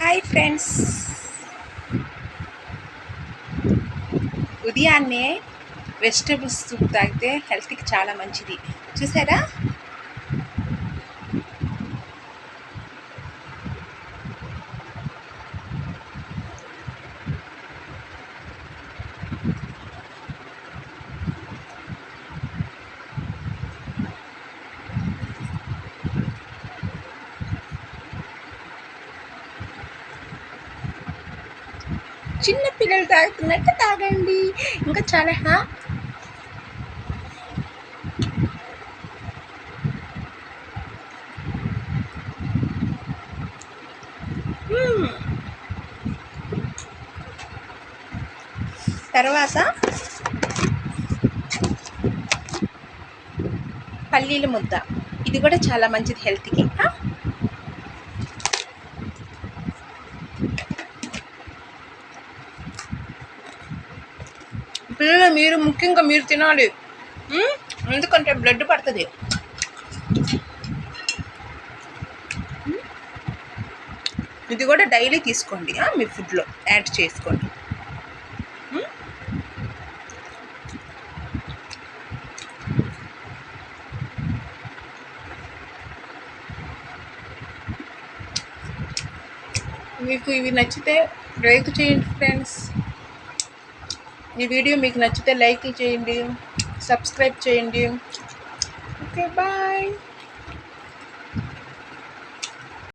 Hi friends, ఉదయాన్నే vegetables soup తాగితే హెల్త్కి చాలా మంచిది. చూసారా? చిన్న పిల్లలు తాగుతున్నట్టు తాగండి. ఇంకా చాలా తర్వాత పల్లీల ముద్ద, ఇది కూడా చాలా మంచిది హెల్త్కి. పిల్లలు మీరు ముఖ్యంగా మీరు తినాలి, ఎందుకంటే బ్లడ్ పడుతుంది. ఇది కూడా డైలీ తీసుకోండి, మీ ఫుడ్లో యాడ్ చేసుకోండి. మీకు ఇవి నచ్చితే లైక్ చేయండి ఫ్రెండ్స్. ఈ వీడియో మీకు నచ్చితే లైక్ చేయండి, సబ్స్క్రైబ్ చేయండి. Okay, bye.